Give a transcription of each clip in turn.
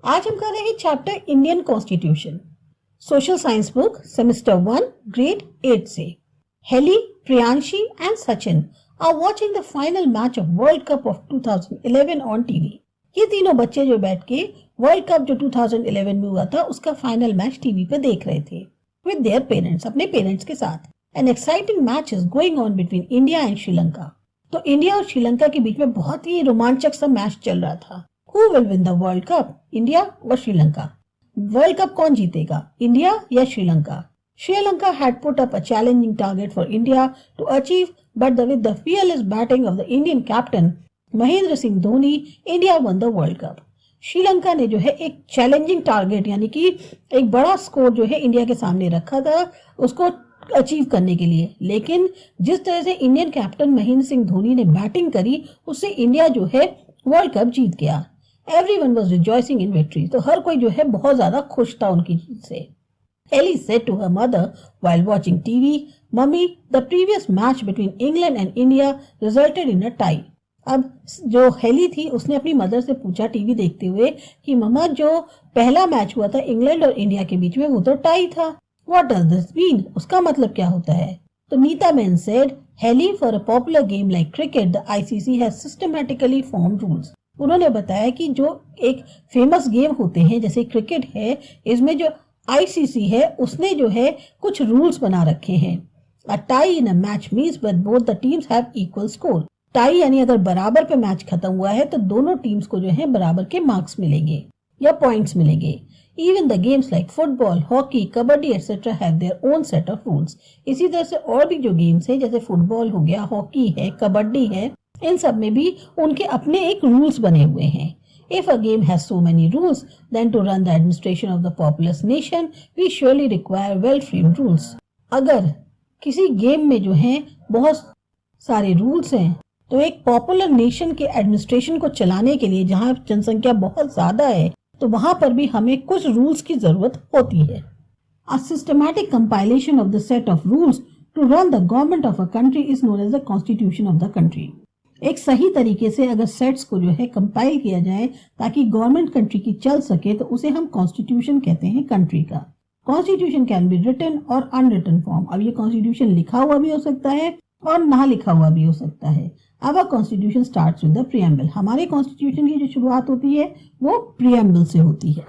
आज हम कर रहे हैं chapter Indian constitution, social science book, semester 1, grade 8 से। Helly, Priyanshi and Sachin are watching the final match of world cup of 2011 on TV. ये तीनों बच्चे जो बैठ के वर्ल्ड कप जो 2011 में हुआ था उसका फाइनल मैच टीवी पे देख रहे थे विद देयर पेरेंट्स, अपने पेरेंट्स के साथ। An exciting match is going on between India and Sri Lanka. तो इंडिया और श्रीलंका के बीच में बहुत ही रोमांचक सा मैच चल रहा था। Who will win the World Cup? India और श्रीलंका। वर्ल्ड कप कौन जीतेगा, इंडिया या Sri Lanka? Sri Lanka had put up a challenging target for India to achieve, but with the fearless batting of the Indian captain Mahendra Singh Dhoni, India won the World Cup. Sri Lanka ने जो है एक challenging target यानी कि एक बड़ा स्कोर जो है इंडिया के सामने रखा था उसको अचीव करने के लिए, लेकिन जिस तरह से इंडियन कैप्टन महेंद्र सिंह धोनी ने बैटिंग करी उससे इंडिया जो है वर्ल्ड कप जीत गया। Everyone was rejoicing in victory. तो हर कोई जो है बहुत ज्यादा खुश था उनकी जीत से। Ellie said to her mother while watching TV, "Mummy, the previous match between England and India resulted in a tie." अब जो हेली थी उसने अपनी मदर से पूछा टीवी देखते हुए कि मम्मा जो पहला मैच हुआ था इंग्लैंड और इंडिया के बीच में वो तो टाई था। What does this mean? उसका मतलब क्या होता है? तो Nita ben said, "Helly, for a popular game like cricket, the ICC has systematically formed rules." उन्होंने बताया कि जो एक फेमस गेम होते हैं जैसे क्रिकेट है, इसमें जो आईसीसी है उसने जो है कुछ रूल्स बना रखे हैं। A tie in a match means that both the teams have equal score. Tie यानी अगर बराबर पे मैच खत्म हुआ है तो दोनों टीम्स को जो है बराबर के मार्क्स मिलेंगे या पॉइंट्स मिलेंगे। Even the games like football, hockey, kabaddi etc. have their own set of rules. इसी तरह से और भी जो गेम्स है जैसे फुटबॉल हो गया, हॉकी है, कबड्डी है, इन सब में भी उनके अपने एक रूल्स बने हुए हैं। If a game has so many rules, then to run the administration of the populous nation, we surely require well-framed rules. अगर किसी गेम में जो है बहुत सारे रूल्स हैं तो एक पॉपुलर नेशन के एडमिनिस्ट्रेशन को चलाने के लिए जहाँ जनसंख्या बहुत ज्यादा है तो वहां पर भी हमें कुछ रूल्स की जरूरत होती है। A systematic compilation of the set of rules to run the government of a country is known as the constitution of the country. एक सही तरीके से अगर सेट्स को जो है कंपाइल किया जाए ताकि गवर्नमेंट कंट्री की चल सके तो उसे हम कॉन्स्टिट्यूशन कहते हैं कंट्री का। कॉन्स्टिट्यूशन कैन बी रिटन और अनरिटन फॉर्म। अब ये कॉन्स्टिट्यूशन लिखा हुआ भी हो सकता है और ना लिखा हुआ भी हो सकता है। अब constitution starts with the preamble. हमारे कॉन्स्टिट्यूशन की जो शुरुआत होती है वो प्रीएम्बल से होती है।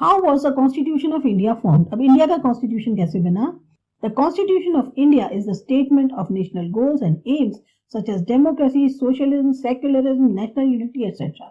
How was the constitution of India formed? अब इंडिया का कॉन्स्टिट्यूशन कैसे बना? The Constitution of India is the statement of national goals and aims such as democracy, socialism, secularism, national unity, etc.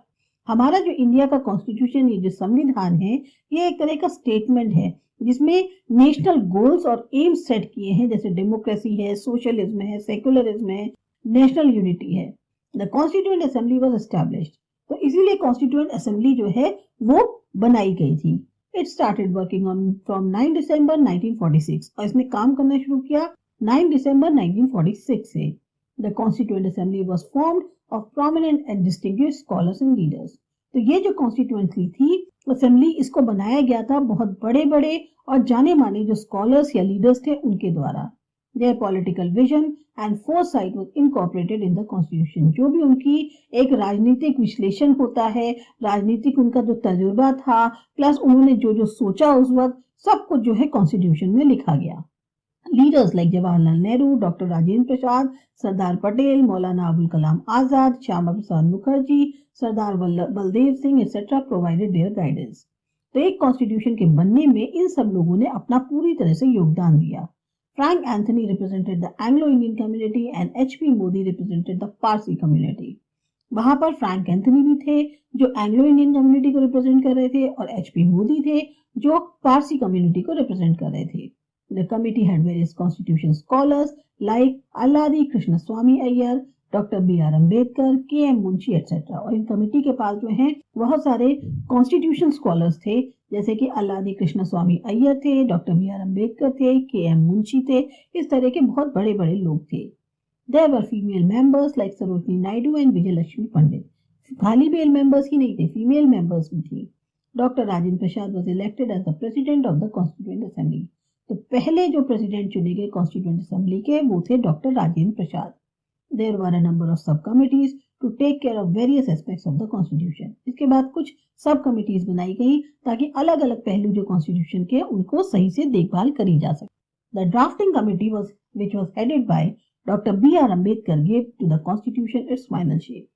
हमारा जो इंडिया का कॉन्स्टिट्यूशन ये जो संविधान है ये एक तरह का स्टेटमेंट है जिसमें नेशनल गोल्स और एम्स सेट किए हैं जैसे डेमोक्रेसी है, सोशलिज्म है, सेकुलरिज्म है, नेशनल यूनिटी है। The constituent assembly was established. तो इसीलिए कॉन्स्टिट्यूएंट असेंबली जो है वो बनाई गई थी। It started working on from 9 December 1946 और इसने काम करना शुरू किया 9 December 1946 से। The Constituent Assembly was formed of prominent and distinguished scholars and leaders. तो ये जो कॉन्स्टिट्यूएंसी थी असेंबली इसको बनाया गया था बहुत बड़े बड़े और जाने माने जो स्कॉलर्स या लीडर्स थे उनके द्वारा। Their political vision and foresight was incorporated in the constitution. जो भी उनकी एक राजनीतिक विश्लेषण होता है, राजनीतिक उनका जो तजुर्बा था, प्लस उन्होंने जो जो सोचा उस वक्त सब कुछ जो है कॉन्स्टिट्यूशन में लिखा गया। Leaders like Jawaharlal Nehru, doctor Rajendra Prasad, Sardar Patel, Maulana Abul Kalam Azad, Shyama Prasad Mukherjee, Sardar Baldev Singh etcetera provided their guidance. तो एक कॉन्स्टिट्यूशन के बनने में इन सब लोगों ने अपना पूरी तरह से योगदान दिया। Frank Anthony represented the Anglo-Indian community and H.P. Modi represented the Parsi community. वहां पर फ्रैंक एंथनी भी थे जो एंग्लो इंडियन कम्युनिटी को रिप्रेजेंट कर रहे थे और एचपी मोदी थे जो पारसी कम्युनिटी को रिप्रेजेंट कर रहे थे। The committee had various constitution scholars like Alladi Krishnaswami Ayyar, doctor B R. Ambedkar, K M. Munshi etcetera. और इन कमेटी के पास जो है बहुत सारे कॉन्स्टिट्यूशन स्कॉलर्स थे जैसे कि अल्लादी कृष्ण स्वामी अय्यर थे, डॉक्टर बी.आर. अम्बेडकर थे, के.एम. मुंशी थे, इस तरह के बहुत बड़े बड़े लोग थे। There were female members like Sarojini Naidu and Vijaya Lakshmi Pandit. खाली मेल मेंबर्स ही नहीं थे, फीमेल मेंबर्स भी थी। Doctor Rajendra Prasad was elected as the president of the Constituent Assembly. तो पहले जो प्रेसिडेंट चुने गए कॉन्स्टिट्यूएंट असेंबली के वो थे doctor Rajendra Prasad. There were a number of subcommittees to take care of various aspects of the constitution. इसके बाद कुछ सब कमिटीज बनाई गई ताकि अलग अलग पहलू जो कॉन्स्टिट्यूशन के उनको सही से देखभाल करी जा सके. The drafting committee which was headed by Dr. B.R. Ambedkar gave to the constitution its final shape.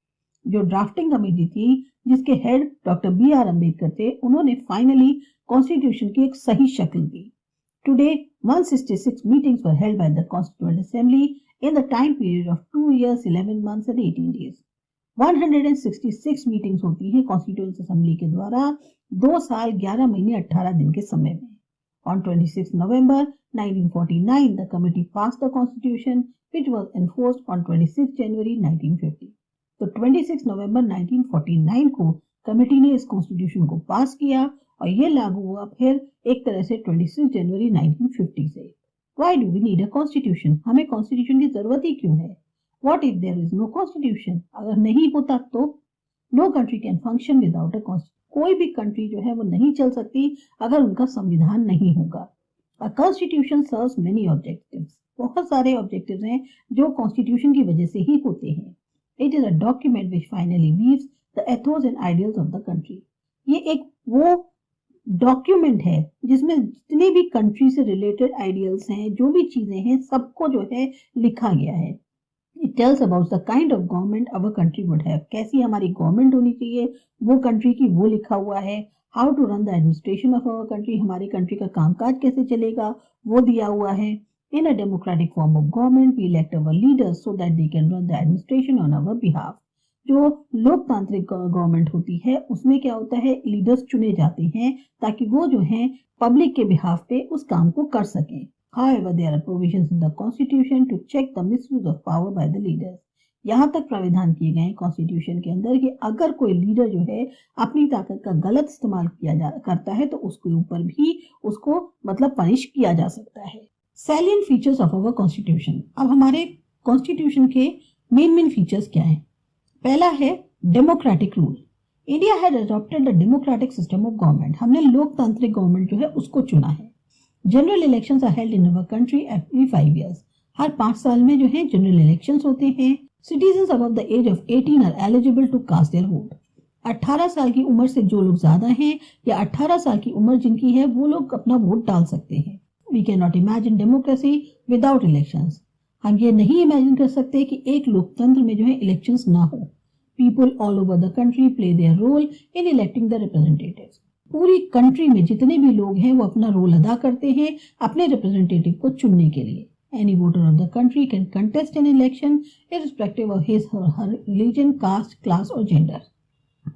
जो ड्राफ्टिंग कमेटी थी जिसके हेड डॉक्टर B.R. अम्बेडकर थे, उन्होंने फाइनली कॉन्स्टिट्यूशन की एक सही शक्ल दी. Today, 166 meetings were held by the Constituent Assembly in the time period of 2 years, 11 months and 18 days. 166 meetings होती हैं कॉन्स्टिट्यूएंट असेंबली के द्वारा 2 साल 11 महीने 18 दिन के समय में. On 26 November 1949, the committee passed the constitution which was enforced on 26 January 1950. तो 26 नवंबर 1949 को कमेटी ने इस कॉन्स्टिट्यूशन को पास किया और ये लागू हुआ फिर एक तरह से 26 जनवरी 1950 से. Why do we need a constitution? हमें कॉन्स्टिट्यूशन की जरूरत ही क्यों है? What if there is no constitution? अगर नहीं होता तो no country can function without a constitution. कोई भी कंट्री जो है वो नहीं चल सकती अगर उनका संविधान नहीं होगा. A constitution serves many objectives. बहुत सारे ऑब्जेक्टिव्स हैं जो कॉन्स्टिट्यूशन की वजह से ही होते हैं. It is a document which finally weaves the ethos and ideals of the country. ये एक वो डॉक्यूमेंट है जिसमें जितने भी कंट्री से रिलेटेड आइडियल्स हैं, जो भी चीजें हैं, सबको जो है लिखा गया है. It tells about the kind of government our country would have. कैसी हमारी गवर्नमेंट होनी चाहिए वो कंट्री की, वो लिखा हुआ है. How to run the administration of our country, हमारी कंट्री का कामकाज कैसे चलेगा वो दिया हुआ है. In a democratic form of government, we elect our leaders so that they can run the administration on our behalf. जो लोकतांत्रिक गवर्नमेंट होती है उसमें क्या होता है, लीडर्स चुने जाते हैं ताकि वो जो हैं पब्लिक के बिहाफ पे उस काम को कर सकें. However, there are provisions in the constitution to check the misuse of power by the leaders. यहाँ तक प्राविधान किए गए हैं कॉन्स्टिट्यूशन के अंदर कि अगर कोई लीडर जो है अपनी ताकत का गलत इस्तेमाल करता है तो उसके ऊपर भी उसको मतलब पनिश किया जा सकता है. Salient features of our constitution. अब हमारे कॉन्स्टिट्यूशन के मेन फीचर्स क्या हैं? पहला है democratic rule. India had adopted the democratic system of government. हमने लोकतांत्रिक गवर्नमेंट जो है उसको चुना है. General elections are held in our country every 5 years. हर 5 साल में जो है जनरल इलेक्शंस होते हैं. Citizens above the age of 18 are eligible to cast their vote. 18 साल की उम्र से जो लोग ज्यादा हैं या 18 साल की उम्र जिनकी है वो लोग अपना वोट डाल सकते हैं. We can not imagine democracy without elections. हम ये नहीं इमेजिन कर सकते कि एक लोकतंत्र में जो है इलेक्शंस ना हो. People all over the country play their role in electing the representatives. पूरी कंट्री में जितने भी लोग हैं वो अपना रोल अदा करते हैं अपने रिप्रेजेंटेटिव को चुनने के लिए. Any voter of the country can contest an election irrespective of his or her religion, caste, class or gender.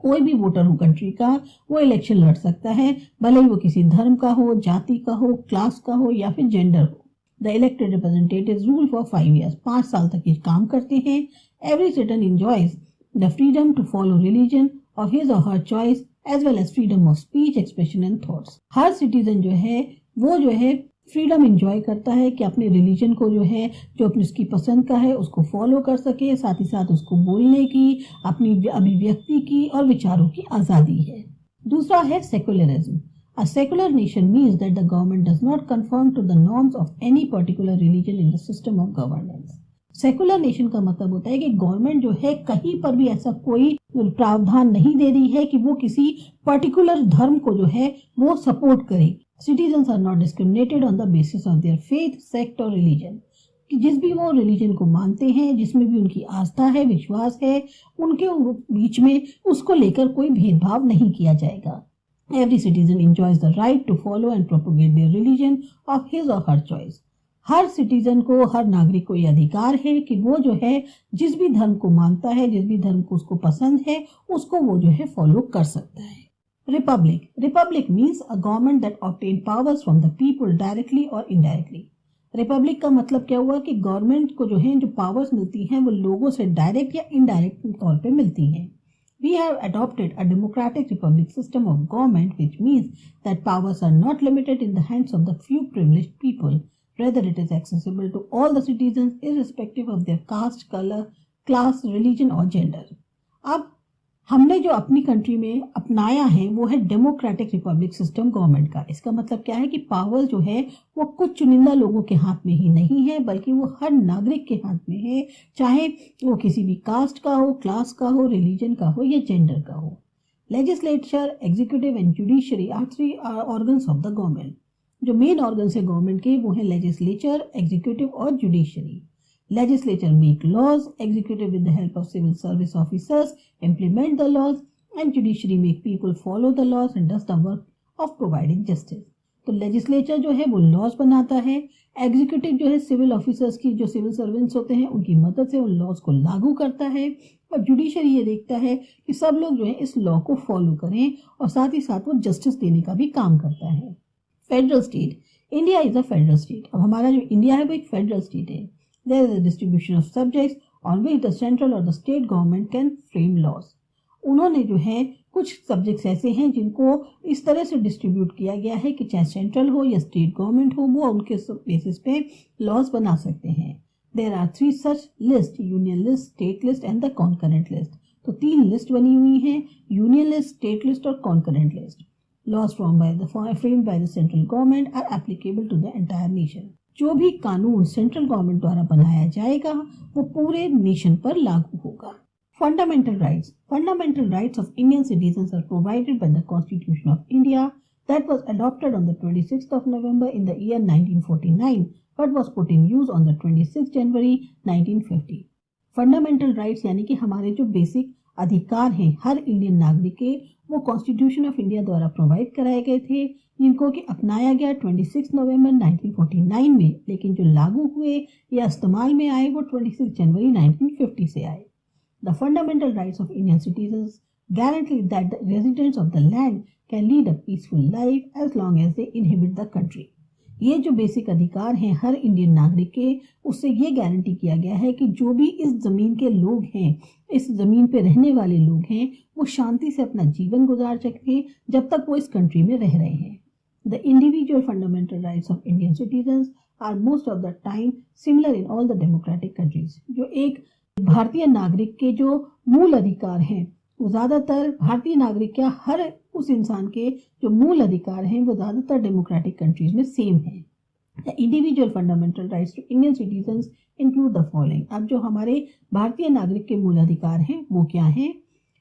कोई भी वोटर हो कंट्री का वो इलेक्शन लड़ सकता है, भले ही वो किसी धर्म का हो, जाति का हो, क्लास का हो या फिर जेंडर हो. The elected representatives rule for 5 years. 5 साल तक ये काम करते हैं. Every citizen enjoys the freedom to follow religion of his or her choice as well as freedom of speech, expression and thoughts. Her citizen जो है वो जो है फ्रीडम एंजॉय करता है कि अपने रिलीजन को जो है जो अपनी उसकी पसंद का है उसको फॉलो कर सके, साथ ही साथ उसको बोलने की, अपनी अभिव्यक्ति की और विचारों की आज़ादी है. दूसरा है secularism. A secular nation means that the government does not conform to the norms of any particular religion in the system of governance. Secular nation का मतलब होता है कि गवर्नमेंट जो है कहीं पर भी ऐसा कोई प्रावधान नहीं दे रही है कि वो किसी पर्टिकुलर धर्म को जो है वो सपोर्ट करे. Citizens are not discriminated on the basis of their faith, sect or religion. कि जिस भी वो रिलीजन को मानते हैं, जिसमें भी उनकी आस्था है, विश्वास है, उनके बीच में उसको लेकर कोई भेदभाव नहीं किया जाएगा. Every citizen enjoys the right to follow and propagate their religion of his or her choice. Her citizen को, हर नागरिक को यह अधिकार है कि वो जो है जिस भी धर्म को मानता है, जिस भी धर्म को उसको पसंद है, उसको वो जो है फॉलो कर सकता है. Republic. Republic means a government that obtain powers from the people directly or indirectly. Republic का मतलब क्या हुआ कि गवर्नमेंट को जो है जो पावर्स मिलती हैं वो लोगों से डायरेक्ट या इनडायरेक्ट तौर पे मिलती हैं. We have adopted a democratic republic system of government which means that powers are not limited in the hands of the few privileged people. Rather, it is accessible to all the citizens irrespective of their caste, color, class, religion or gender. अब हमने जो अपनी country में अपनाया है वो है democratic Republic system government का। इसका मतलब क्या है कि पावर जो है वो कुछ चुनिंदा लोगों के हाथ में ही नहीं है, बल्कि वो हर नागरिक के हाथ में है, चाहे वो किसी भी कास्ट का हो, क्लास का हो, रिलीजन का हो या जेंडर का हो। Legislature, executive and judiciary are 3 organs of the government. जो मेन ऑर्गन्स है गवर्नमेंट के वो है लेजिस्लेचर, एग्जीक्यूटिव और judiciary. Legislature make laws, executive with the help of civil service officers implement the laws, and judiciary make people follow the laws and does the work of providing justice. तो legislature जो है वो laws बनाता है, executive जो है civil officers की, जो सिविल सर्वेंट्स होते हैं उनकी मदद से उन लॉज को लागू करता है, और जुडिशरी ये देखता है कि सब लोग जो है इस लॉ को फॉलो करें, और साथ ही साथ वो जस्टिस देने का भी काम करता है। Federal state, India is a federal state. अब हमारा जो इंडिया है वो एक फेडरल स्टेट है। There is a distribution of subjects on which the central or the state government can frame laws. उन्होंने जो है कुछ सब्जेक्ट्स ऐसे हैं जिनको इस तरह से डिस्ट्रीब्यूट किया गया है कि चाहे सेंट्रल हो या स्टेट गवर्नमेंट हो, वो उनके बेसिस पे लॉज बना सकते हैं। There are 3 such lists: union list, state list and the concurrent list. तो 3 लिस्ट बनी हुई हैं, यूनियन लिस्ट, स्टेट लिस्ट और concurrent list. Laws framed by the central government are applicable to the entire nation. जो भी कानून central government द्वारा बनाया जाएगा वो पूरे नेशन पर लागू होगा। Fundamental rights of Indian citizens are provided by the constitution of India that was adopted on the 26th of November in the year 1949 but was put in use on the 26th January 1950। Fundamental rights यानी कि हमारे जो basic अधिकार हैं हर Indian नागरिक के, वो constitution of India द्वारा प्रोवाइड कराए गए थे, जिनको कि अपनाया गया 26 नवंबर 1949 में, लेकिन जो लागू हुए या इस्तेमाल में आए वो 26 जनवरी 1950 से आए। The fundamental rights of Indian citizens guarantee that the residents of the land can lead a peaceful life as long as they inhabit the country. ये जो बेसिक अधिकार हैं हर इंडियन नागरिक के, उससे ये गारंटी किया गया है कि जो भी इस जमीन के लोग हैं, इस जमीन पे रहने वाले लोग हैं, वो शांति से अपना जीवन गुजार सकें जब तक वो इस कंट्री में रह रहे हैं। The individual fundamental rights of Indian citizens are most of the time similar in all the democratic countries. जो एक भारतीय नागरिक के जो मूल अधिकार हैं वो ज़्यादातर भारतीय नागरिक क्या हर उस इंसान के जो मूल अधिकार हैं वो ज़्यादातर डेमोक्रेटिक कंट्रीज में सेम है। The individual fundamental rights to Indian citizens include the following. अब जो हमारे भारतीय नागरिक के मूल अधिकार हैं वो क्या हैं?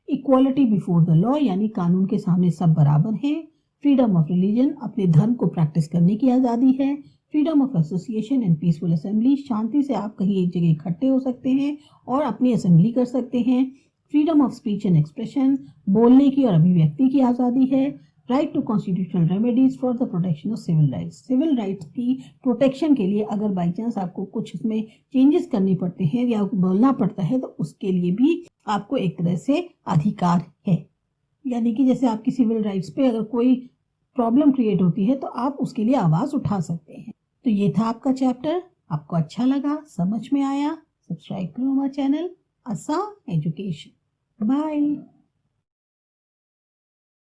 इक्वालिटी बिफोर द लॉ, यानी कानून के सामने सब बराबर हैं। फ्रीडम ऑफ रिलीजन, अपने धर्म को प्रैक्टिस करने की आज़ादी है। Freedom of association and peaceful assembly, शांति से आप कहीं एक जगह इकट्ठे हो सकते हैं और अपनी असेंबली कर सकते हैं। Freedom of speech and expression, बोलने की और अभिव्यक्ति की आज़ादी है। Right to constitutional remedies for the protection of civil rights, civil rights की प्रोटेक्शन के लिए अगर बाई चांस आपको कुछ इसमें चेंजेस करने पड़ते हैं या बोलना पड़ता है तो उसके लिए भी आपको एक तरह से अधिकार है। यानी कि जैसे आपकी सिविल राइट्स पे अगर कोई प्रॉब्लम क्रिएट होती है तो आप उसके लिए आवाज़ उठा सकते हैं। तो ये था आपका चैप्टर। आपको अच्छा लगा, समझ में आया? सब्सक्राइब करो हमारा चैनल आसान एजुकेशन। बाय।